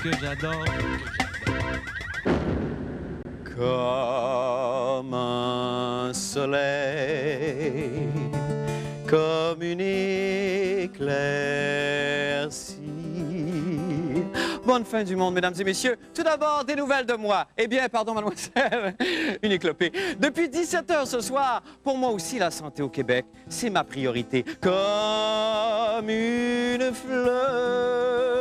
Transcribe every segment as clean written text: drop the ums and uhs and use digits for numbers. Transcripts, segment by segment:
Que j'adore. Comme un soleil, comme une éclaircie. Bonne fin du monde, mesdames et messieurs. Tout d'abord, des nouvelles de moi. Eh bien, pardon, mademoiselle, une éclopée. Depuis 17 h ce soir, pour moi aussi, la santé au Québec, c'est ma priorité. Comme une fleur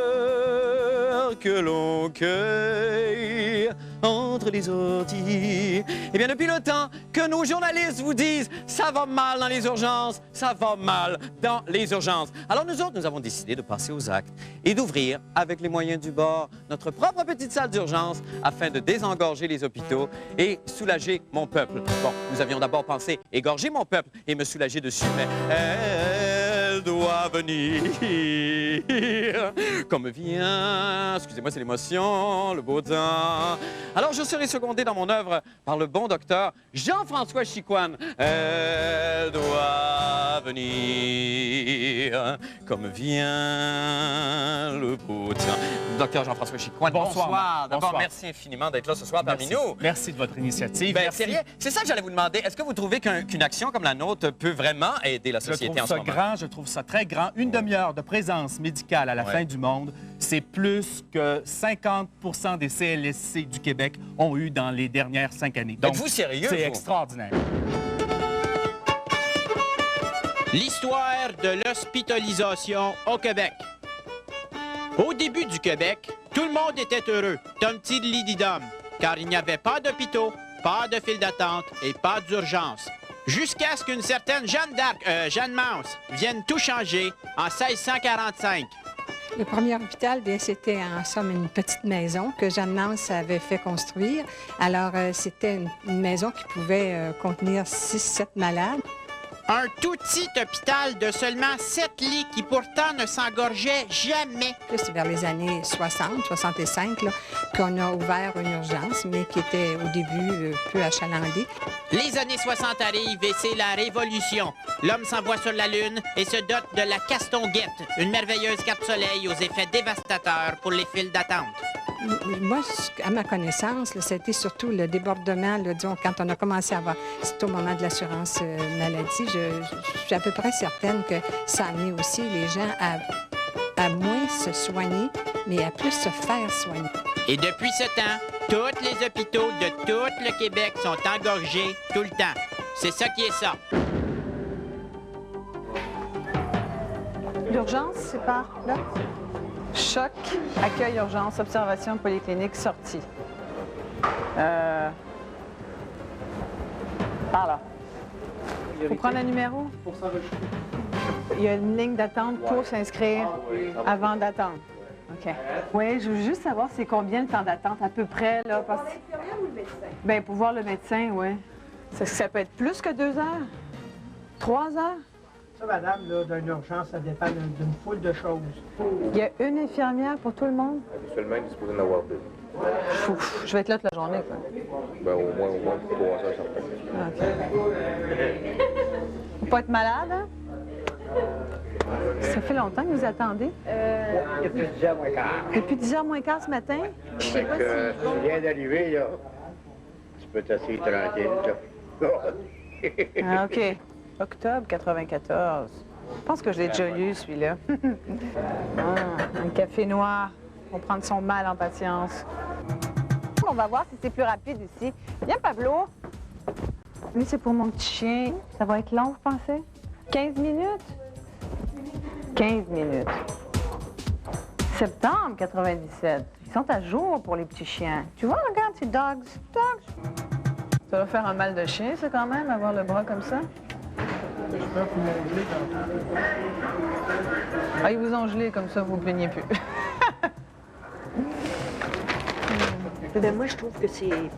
que l'on cueille entre les orties. Eh bien, depuis le temps que nos journalistes vous disent « ça va mal dans les urgences, ça va mal dans les urgences ». Alors nous autres, nous avons décidé de passer aux actes et d'ouvrir, avec les moyens du bord, notre propre petite salle d'urgence afin de désengorger les hôpitaux et soulager mon peuple. Bon, nous avions d'abord pensé égorger mon peuple et me soulager dessus, mais elle doit venir comme vient, excusez-moi, c'est l'émotion, le beau temps. Alors, je serai secondé dans mon œuvre par le bon docteur Jean-François Chicoine. Elle doit venir comme vient le beau temps. Docteur Jean-François Chicoine, bonsoir. D'abord, merci infiniment d'être là ce soir parmi nous. Merci de votre initiative. Ben, c'est rien. C'est ça que j'allais vous demander. Est-ce que vous trouvez qu'une action comme la nôtre peut vraiment aider la société en ce moment? Je trouve ça très grand. Une demi-heure de présence médicale à la fin du monde, c'est plus que 50 des CLSC du Québec ont eu dans les dernières 5 années. Donc, êtes-vous sérieux? C'est extraordinaire. L'histoire de l'hospitalisation au Québec. Au début du Québec, tout le monde était heureux, Tom Tidley-Didum, car il n'y avait pas d'hôpitaux, pas de file d'attente et pas d'urgence. Jusqu'à ce qu'une certaine Jeanne d'Arc, Jeanne Mance, vienne tout changer en 1645. Le premier hôpital, bien, c'était en somme une petite maison que Jeanne Mance avait fait construire. Alors, c'était une maison qui pouvait contenir 6-7 malades. Un tout petit hôpital de seulement 7 lits qui pourtant ne s'engorgeait jamais. C'est vers les années 60, 65, là, qu'on a ouvert une urgence, mais qui était au début peu achalandée. Les années 60 arrivent et c'est la révolution. L'homme s'envoie sur la Lune et se dote de la Castonguette, une merveilleuse carte soleil aux effets dévastateurs pour les files d'attente. Moi, à ma connaissance, ça a été surtout le débordement, là, disons, quand on a commencé à avoir, c'est au moment de l'assurance maladie, je suis à peu près certaine que ça a amené aussi les gens à moins se soigner, mais à plus se faire soigner. Et depuis ce temps, tous les hôpitaux de tout le Québec sont engorgés tout le temps. C'est ça qui est ça. L'urgence, c'est par là? Choc, accueil, urgence, observation, polyclinique, sortie. Par là. Il faut prendre un numéro? Pour s'enregistrer. Il y a une ligne d'attente pour s'inscrire avant d'attendre. OK. Oui, je veux juste savoir c'est combien le temps d'attente à peu près, là. Parce... Pour l'infirmière ou le médecin? Bien, pour voir le médecin, oui. Ça peut être plus que 2 heures? 3 heures? Ça, madame, là, d'une urgence, ça dépend d'une foule de choses. Il y a une infirmière pour tout le monde? Habituellement, il est supposé en avoir 2. Je vais être là toute la journée, quoi. Ben, au moins 3 heures, ça fait. OK. Pas être malade, hein? Ça fait longtemps que vous attendez? Depuis 10h moins quart. Depuis 10h moins quart ce matin? Je sais pas si... Tu viens d'arriver, là. Tu peux t'asseoir tranquille, là. Ah, OK. Octobre 94. Je pense que je l'ai déjà lu, celui-là. Un café noir pour prendre son mal en patience. On va voir si c'est plus rapide ici. Viens, Pablo. Lui, c'est pour mon petit chien. Ça va être long, vous pensez? 15 minutes? 15 minutes. Septembre 97. Ils sont à jour pour les petits chiens. Tu vois, regarde, c'est Dogs. Dogs. Ça va faire un mal de chien, ça, quand même, avoir le bras comme ça. Ah, ils vous ont gelé comme ça, vous ne plaignez plus. Ben, moi, je trouve que c'est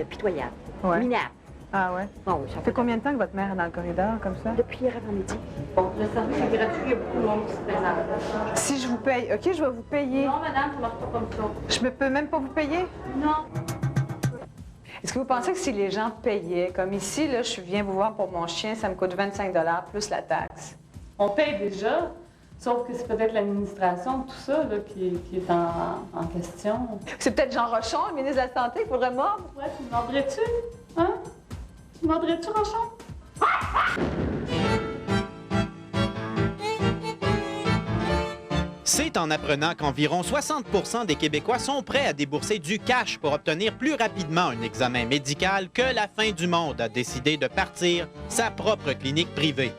pitoyable, Ouais. minable. Ah ouais? Bon, oui, Ça fait combien de temps que votre mère est dans le corridor, comme ça? Depuis hier avant-midi. Bon, le service est gratuit, il y a beaucoup de monde qui se présente. Si je vous paye, OK, je vais vous payer. Non, madame, ça marche pas comme ça. Je ne peux même pas vous payer? Non. Est-ce que vous pensez que si les gens payaient, comme ici, là, je viens vous voir pour mon chien, ça me coûte 25 $ plus la taxe? On paye déjà, sauf que c'est peut-être l'administration, tout ça, là, qui est en question. C'est peut-être Jean Rochon, le ministre de la Santé, qu'il faudrait mordre? Ouais, tu me mordrais-tu? Hein? Tu me mordrais-tu, Rochon? C'est en apprenant qu'environ 60 des Québécois sont prêts à débourser du cash pour obtenir plus rapidement un examen médical que la fin du monde a décidé de partir sa propre clinique privée.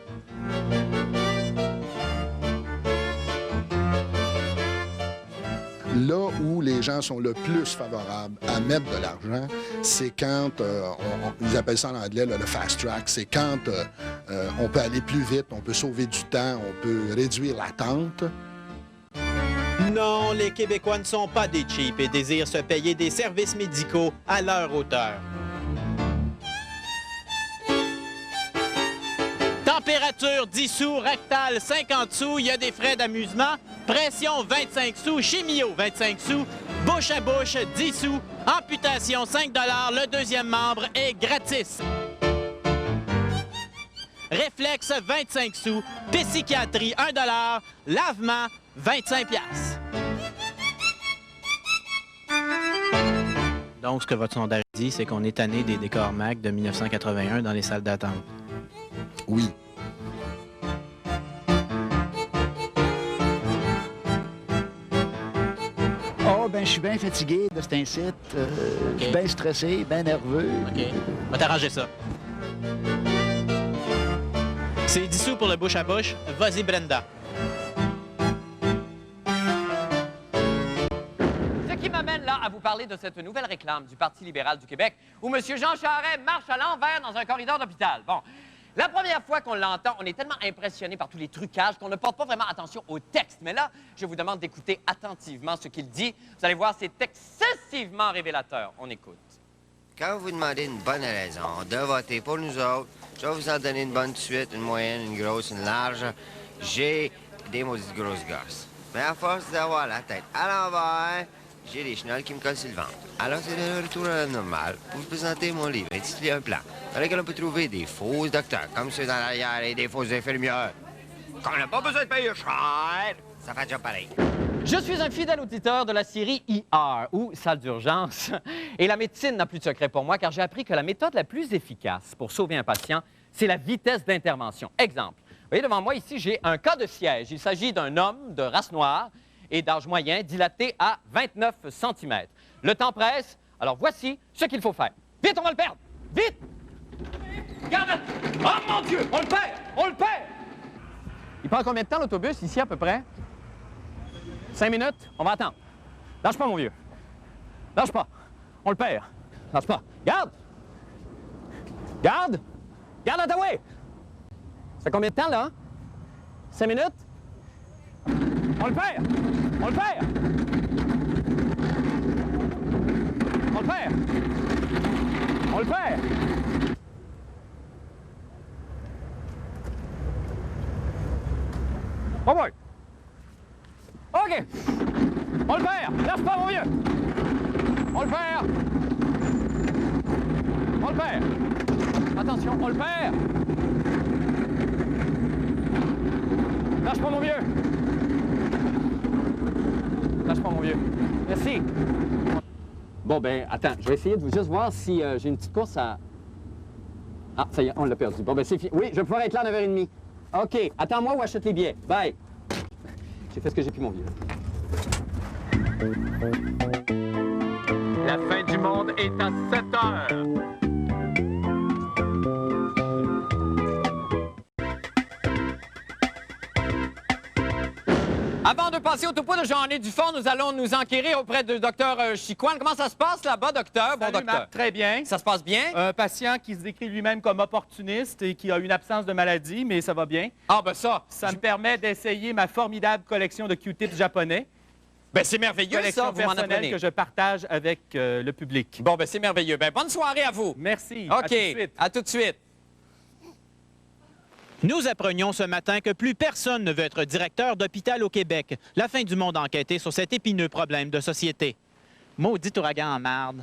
Là où les gens sont le plus favorables à mettre de l'argent, c'est quand, ils appellent ça en anglais le fast track, c'est quand on peut aller plus vite, on peut sauver du temps, on peut réduire l'attente. Non, les Québécois ne sont pas des cheap et désirent se payer des services médicaux à leur hauteur. Température 10 sous, rectal 50 sous, il y a des frais d'amusement, pression 25 sous, chimio 25 sous, bouche à bouche 10 sous, amputation 5 $, le deuxième membre est gratis. Réflexe 25 sous, psychiatrie 1 $, lavement 25 $. Donc, ce que votre sondage dit, c'est qu'on est tanné des décors Mac de 1981 dans les salles d'attente. Oui. Oh, ben je suis bien fatigué de cet incite. Je suis bien stressé, bien nerveux. OK. On va t'arranger ça. C'est 10 sous pour le bouche à bouche. Vas-y, Brenda. Ce qui m'amène là à vous parler de cette nouvelle réclame du Parti libéral du Québec où M. Jean Charest marche à l'envers dans un corridor d'hôpital. Bon, la première fois qu'on l'entend, on est tellement impressionné par tous les trucages qu'on ne porte pas vraiment attention au texte. Mais là, je vous demande d'écouter attentivement ce qu'il dit. Vous allez voir, c'est excessivement révélateur. On écoute. Quand vous demandez une bonne raison de voter pour nous autres, je vais vous en donner une bonne de suite, une moyenne, une grosse, une large. J'ai des maudites grosses gosses. Mais à force d'avoir la tête à l'envers, j'ai des chenolles qui me collent sur le ventre. Alors c'est de retour à la normale pour vous présenter mon livre intitulé Un plan, dans lequel on peut trouver des faux docteurs comme ceux dans l'arrière et des fausses infirmières. Qu'on n'a pas besoin de payer cher, ça fait déjà pareil. Je suis un fidèle auditeur de la série ER, ou salle d'urgence. Et la médecine n'a plus de secret pour moi, car j'ai appris que la méthode la plus efficace pour sauver un patient, c'est la vitesse d'intervention. Exemple, vous voyez devant moi ici, j'ai un cas de siège. Il s'agit d'un homme de race noire et d'âge moyen, dilaté à 29 cm. Le temps presse, alors voici ce qu'il faut faire. Vite, on va le perdre! Vite! Garde! Oh mon Dieu! On le perd! On le perd! Il prend combien de temps l'autobus ici à peu près? 5 minutes, on va attendre. Lâche pas, mon vieux. Lâche pas. On le perd. Lâche pas. Garde! Garde! Garde, Ottawa! Ça fait combien de temps, là? 5 minutes? On le perd! On le perd! On le perd! On le perd! Oh boy! OK! On le perd! Lâche pas, mon vieux! On le perd! On le perd! Attention, on le perd! Lâche pas, mon vieux! Lâche pas, mon vieux. Merci. Bon, ben, attends, je vais essayer de vous juste voir si j'ai une petite course à... Ah, ça y est, on l'a perdu. Bon, ben, c'est fini. Oui, je vais pouvoir être là à 9h30. OK, attends-moi ou achète les billets. Bye. J'ai fait ce que j'ai pu, mon vieux. La fin du monde est à 7 heures. Avant de passer au topo de Jean-René Dufort, nous allons nous enquérir auprès du docteur Chicoine. Comment ça se passe là-bas, docteur? Bon, Salut, docteur. Marc, très bien. Ça se passe bien? Un patient qui se décrit lui-même comme opportuniste et qui a une absence de maladie, mais ça va bien. Ah, ben ça. Ça me permet d'essayer ma formidable collection de Q-tips japonais. Ben c'est merveilleux, Collection ça, vous m'en personnelle apprenez. que je partage avec le public. Bon, ben c'est merveilleux. Ben bonne soirée à vous. Merci. OK, À tout de suite. à tout de suite. Nous apprenions ce matin que plus personne ne veut être directeur d'hôpital au Québec. La fin du monde enquêtait sur cet épineux problème de société. Maudit ouragan en marde.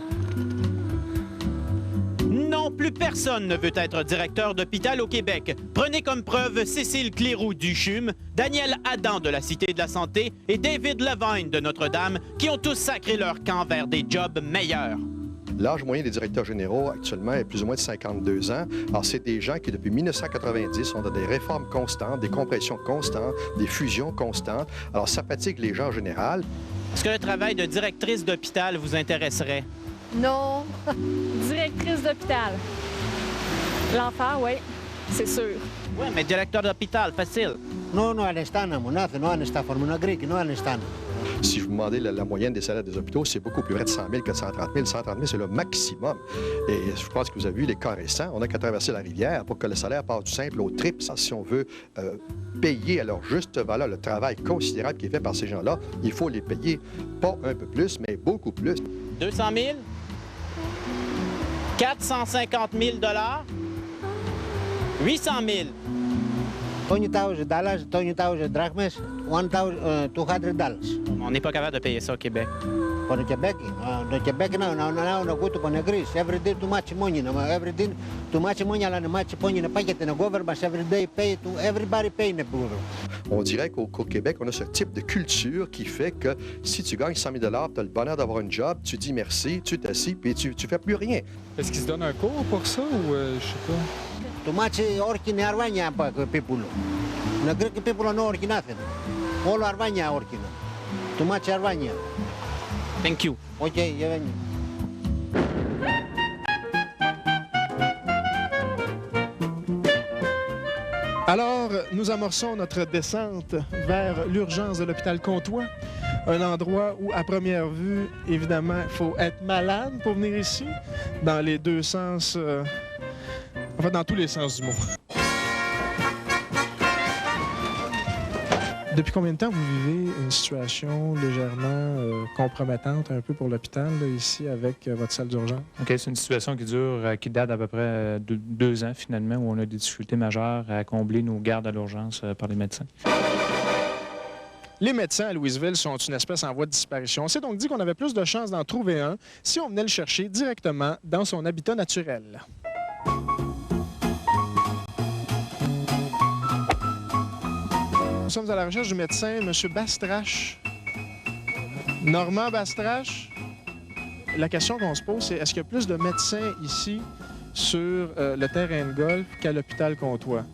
Non, plus personne ne veut être directeur d'hôpital au Québec. Prenez comme preuve Cécile Cléroux du CHUM, Daniel Adam de la Cité de la Santé et David Levine de Notre-Dame, qui ont tous sacré leur camp vers des jobs meilleurs. L'âge moyen des directeurs généraux actuellement est plus ou moins de 52 ans. Alors, c'est des gens qui, depuis 1990, sont dans des réformes constantes, des compressions constantes, des fusions constantes. Alors, ça fatigue les gens en général. Est-ce que le travail de directrice d'hôpital vous intéresserait? Non. Directrice d'hôpital. L'enfer, oui, c'est sûr. Oui, mais directeur d'hôpital, facile. Non, Si vous demandez la moyenne des salaires des hôpitaux, c'est beaucoup plus près de 100 000 que de 130 000. 130 000, c'est le maximum. Et je pense que vous avez vu les cas récents. On n'a qu'à traverser la rivière pour que le salaire passe du simple au triple. Si on veut payer à leur juste valeur le travail considérable qui est fait par ces gens-là, il faut les payer pas un peu plus, mais beaucoup plus. 200 000? 450 000 800 000. $20,000, $20,000 drachmes, $1,200. On n'est pas capable de payer ça au Québec. For the Quebec, now, go to Greece. Every day too much money. Every day too much money, and much money in the pocket in the government. Every day pay to everybody pay in the government. On dirait qu'au Québec, on a ce type de culture qui fait que si tu gagnes 100 000 $, tu as le bonheur d'avoir un job, tu dis merci, tu t'assis, puis tu fais plus rien. Est-ce qu'ils se donnent un cours pour ça ou je sais pas? Too much working in Arvania people. The Greek people are not working nothing. All Arvania working. Too much Arvania. Thank you. Okay, yeah. Alors, nous amorçons notre descente vers l'urgence de l'hôpital Comtois, un endroit où, à première vue, évidemment, il faut être malade pour venir ici, dans les deux sens, en fait, dans tous les sens du mot. Depuis combien de temps vous vivez une situation légèrement compromettante un peu pour l'hôpital, ici, avec votre salle d'urgence? OK, c'est une situation qui date d'à peu près de 2 ans, finalement, où on a des difficultés majeures à combler nos gardes à l'urgence par les médecins. Les médecins à Louisville sont une espèce en voie de disparition. On s'est donc dit qu'on avait plus de chances d'en trouver un si on venait le chercher directement dans son habitat naturel. Nous sommes à la recherche du médecin, M. Bastrache. Normand Bastrache. La question qu'on se pose, c'est est-ce qu'il y a plus de médecins ici sur le terrain de golf qu'à l'hôpital Comtois?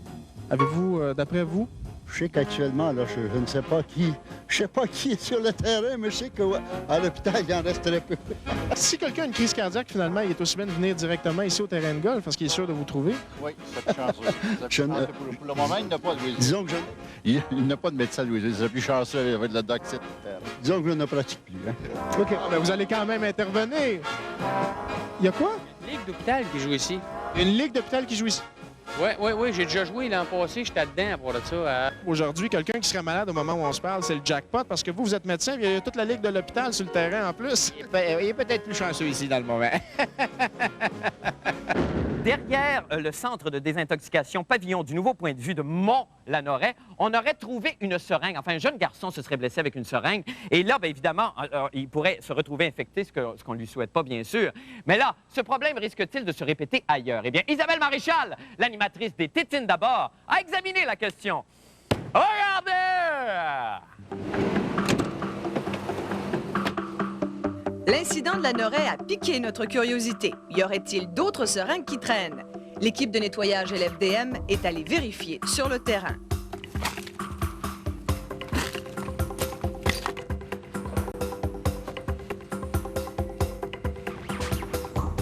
Avez-vous, d'après vous? Je sais qu'actuellement, là, je ne sais pas qui. Je sais pas qui est sur le terrain, mais je sais qu'à l'hôpital, il en reste très peu. Si quelqu'un a une crise cardiaque, finalement, il est aussi bien de venir directement ici au terrain de golf parce qu'il est sûr de vous trouver. Oui, c'est plus chanceux. Pour le moment, il n'a pas de Louisville. Disons que il n'a pas de médecin à Louisville. C'est plus chanceux avec le doc. Disons que je ne pratique plus. Hein? OK. Mais vous allez quand même intervenir. Il y a quoi? Une ligue d'hôpital qui joue ici. Une ligue d'hôpital qui joue ici? Oui, j'ai déjà joué l'an passé, j'étais dedans à part de ça. Aujourd'hui, quelqu'un qui serait malade au moment où on se parle, c'est le jackpot, parce que vous êtes médecin, il y a toute la ligue de l'hôpital sur le terrain en plus. Il est peut-être plus chanceux ici dans le moment. Derrière le centre de désintoxication pavillon du nouveau point de vue de Mont-Lanoret, on aurait trouvé une seringue. Enfin, un jeune garçon se serait blessé avec une seringue. Et là, bien évidemment, il pourrait se retrouver infecté, ce qu'on ne lui souhaite pas, bien sûr. Mais là, ce problème risque-t-il de se répéter ailleurs? Eh bien, Isabelle Maréchal, l'animatrice des Tétines d'abord, a examiné la question. Regardez! L'incident de Lanoret a piqué notre curiosité. Y aurait-il d'autres seringues qui traînent? L'équipe de nettoyage LFDM est allée vérifier sur le terrain.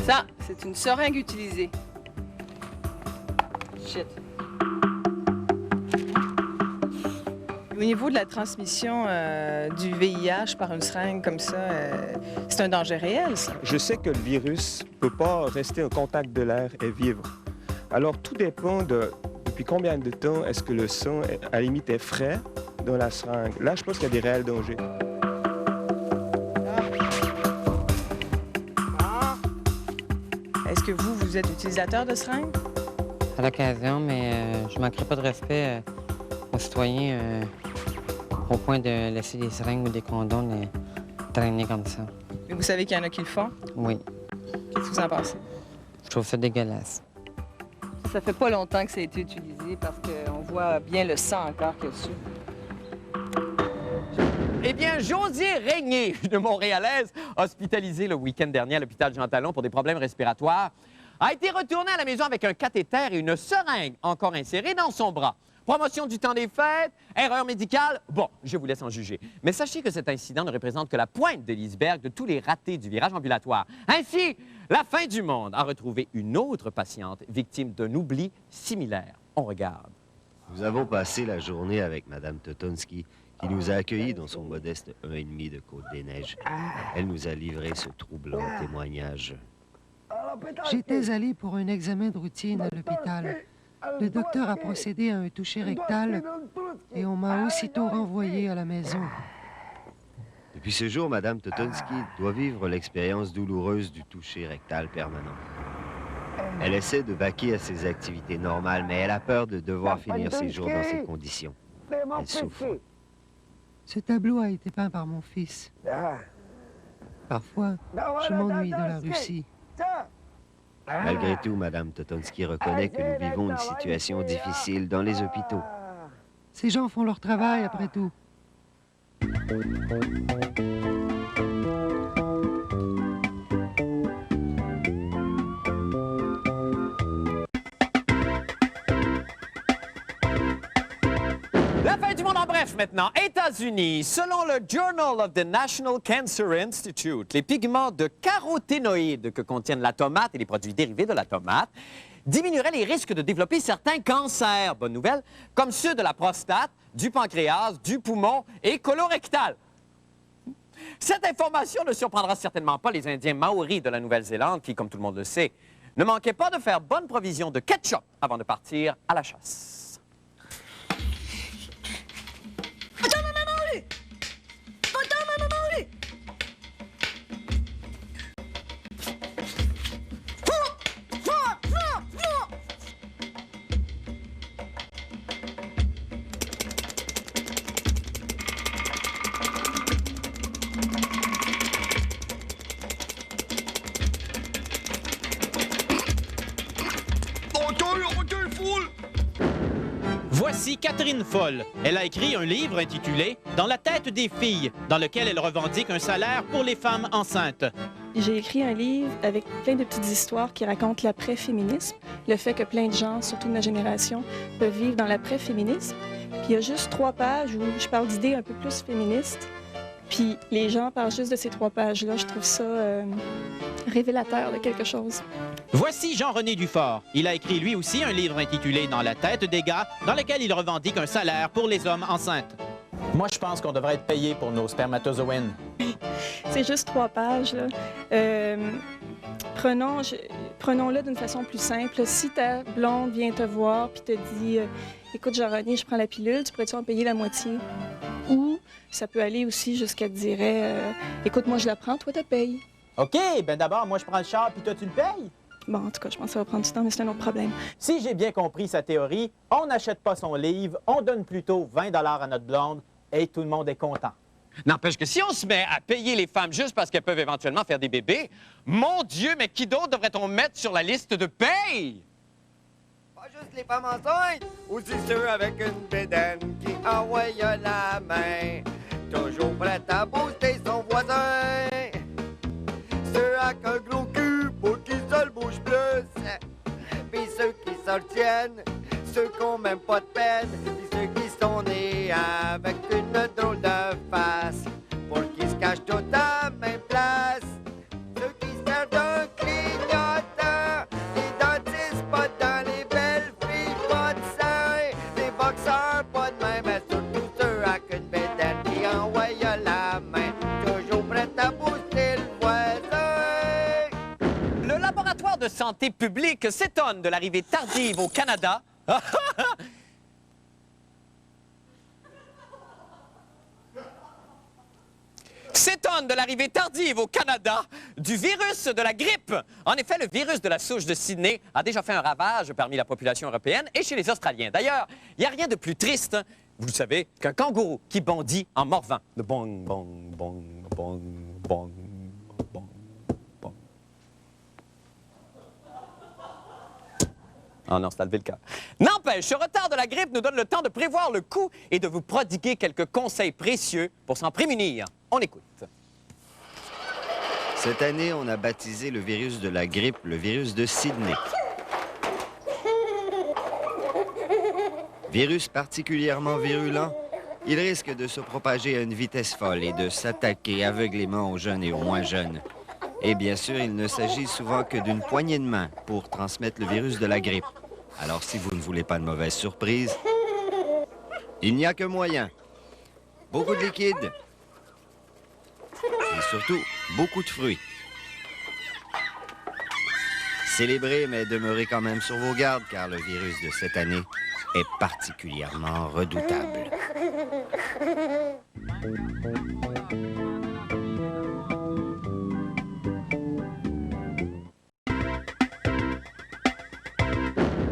Ça, c'est une seringue utilisée. Shit. Au niveau de la transmission du VIH par une seringue comme ça, c'est un danger réel, ça. Je sais que le virus ne peut pas rester au contact de l'air et vivre. Alors, tout dépend de depuis combien de temps est-ce que le sang, à la limite, est frais dans la seringue. Là, je pense qu'il y a des réels dangers. Est-ce que vous êtes utilisateur de seringues? À l'occasion, mais je ne manquerai pas de respect aux citoyens au point de laisser des seringues ou des condoms traîner comme ça. Mais vous savez qu'il y en a qui le font? Oui. Qu'est-ce que vous en pensez? Je trouve ça dégueulasse. Ça fait pas longtemps que ça a été utilisé parce qu'on voit bien le sang encore qu'il y a dessus. Eh bien, Josier Régnier, une Montréalaise, hospitalisée le week-end dernier à l'hôpital Jean Talon pour des problèmes respiratoires, a été retournée à la maison avec un cathéter et une seringue encore insérée dans son bras. Promotion du temps des fêtes, erreur médicale, bon, je vous laisse en juger. Mais sachez que cet incident ne représente que la pointe de l'iceberg de tous les ratés du virage ambulatoire. Ainsi, la fin du monde a retrouvé une autre patiente victime d'un oubli similaire. On regarde. Nous avons passé la journée avec Mme Totonski, qui nous a accueillis dans son modeste 1,5 de Côte-des-Neiges. Elle nous a livré ce troublant témoignage. J'étais allée pour un examen de routine à l'hôpital. Le docteur a procédé à un toucher rectal et on m'a aussitôt renvoyée à la maison. Depuis ce jour, Mme Totonski doit vivre l'expérience douloureuse du toucher rectal permanent. Elle essaie de vaquer à ses activités normales, mais elle a peur de devoir finir ses jours dans ces conditions. Elle souffre. Ce tableau a été peint par mon fils. Parfois, je m'ennuie de la Russie. Malgré tout, Mme Totonski reconnaît que nous vivons une situation difficile dans les hôpitaux. Ces gens font leur travail, après tout. La fin du monde en bref maintenant. États-Unis, selon le Journal of the National Cancer Institute, les pigments de caroténoïdes que contiennent la tomate et les produits dérivés de la tomate diminueraient les risques de développer certains cancers, bonne nouvelle, comme ceux de la prostate, du pancréas, du poumon et colorectal. Cette information ne surprendra certainement pas les Indiens maoris de la Nouvelle-Zélande qui, comme tout le monde le sait, ne manquaient pas de faire bonne provision de ketchup avant de partir à la chasse. Voici Catherine Foll. Elle a écrit un livre intitulé « Dans la tête des filles », dans lequel elle revendique un salaire pour les femmes enceintes. J'ai écrit un livre avec plein de petites histoires qui racontent l'après-féminisme, le fait que plein de gens, surtout de ma génération, peuvent vivre dans l'après-féminisme. Puis il y a juste 3 pages où je parle d'idées un peu plus féministes. Puis les gens parlent juste de ces 3 pages-là. Je trouve ça révélateur de quelque chose. Voici Jean-René Dufort. Il a écrit lui aussi un livre intitulé « Dans la tête des gars », dans lequel il revendique un salaire pour les hommes enceintes. Moi, je pense qu'on devrait être payé pour nos spermatozoïdes. C'est juste 3 pages, là. Prenons-le d'une façon plus simple. Si ta blonde vient te voir puis te dit écoute, Jean-René, je prends la pilule, tu pourrais-tu en payer la moitié? Ou ça peut aller aussi jusqu'à te dire écoute, moi, je la prends, toi, tu payes. OK, ben d'abord, moi, je prends le char puis toi, tu le payes? Bon, en tout cas, je pense que ça va prendre du temps, mais c'est un autre problème. Si j'ai bien compris sa théorie, on n'achète pas son livre, on donne plutôt 20 $ à notre blonde et tout le monde est content. N'empêche que si on se met à payer les femmes juste parce qu'elles peuvent éventuellement faire des bébés, mon Dieu, mais qui d'autre devrait-on mettre sur la liste de paye? Pas juste les femmes enceintes, aussi ceux avec une bédaine qui envoie la main, toujours prêt à booster son voisin. Ceux avec un gros cul pour qu'ils se le bougent plus, puis ceux qui s'en tiennent, ceux qui n'ont même pas de peine, puis ceux qui sont nés avec une drôle de face, pour qu'ils se cachent tout à la même place. Ceux qui se servent d'un clignotant, les dentistes pas dans les belles filles, pas de sein, les boxeurs pas de même, mais surtout ceux à ministère de Santé publique s'étonne de l'arrivée tardive au Canada. S'étonne de l'arrivée tardive au Canada du virus de la grippe. En effet, le virus de la souche de Sydney a déjà fait un ravage parmi la population européenne et chez les Australiens. D'ailleurs, il n'y a rien de plus triste, vous le savez, qu'un kangourou qui bondit en morvant. Le bong, bong, bong, bong, bong, bong, bong. Ah non, c'est à lever le cœur. N'empêche, ce retard de la grippe nous donne le temps de prévoir le coup et de vous prodiguer quelques conseils précieux pour s'en prémunir. On écoute. Cette année, on a baptisé le virus de la grippe le virus de Sydney. Virus particulièrement virulent, il risque de se propager à une vitesse folle et de s'attaquer aveuglément aux jeunes et aux moins jeunes. Et bien sûr, il ne s'agit souvent que d'une poignée de main pour transmettre le virus de la grippe. Alors, si vous ne voulez pas de mauvaise surprise, il n'y a que moyen. Beaucoup de liquide. Et surtout, beaucoup de fruits. Célébrez, mais demeurez quand même sur vos gardes, car le virus de cette année est particulièrement redoutable.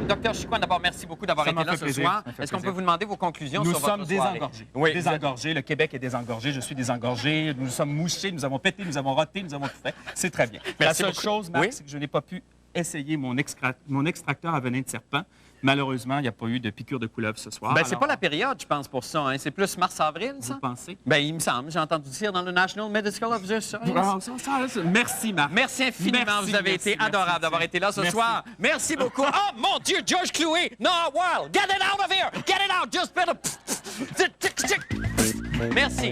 Docteur Chicoine, d'abord, merci beaucoup d'avoir été là ce soir. Est-ce qu'on peut vous demander vos conclusions sur votre soirée? Nous sommes désengorgés. Oui, désengorgés. Le Québec est désengorgé. Je suis désengorgé. Nous sommes mouchés. Nous avons pété. Nous avons roté. Nous avons tout fait. C'est très bien. La seule chose, Marc, c'est que je n'ai pas pu essayer mon extracteur à venin de serpent. Malheureusement, il n'y a pas eu de piqûre de couleuvre ce soir. Ben, c'est pas la période, je pense, pour ça. Hein. C'est plus mars-avril, ça? Vous pensez? Ben, il me semble. J'ai entendu dire dans le National Medical Officer Science. Merci, Marc. Merci infiniment. Merci, vous avez été adorable d'avoir été là ce soir. Merci beaucoup. Oh, mon Dieu, George Clooney! No, world! Get it out of here! Get it out! Just better... Merci.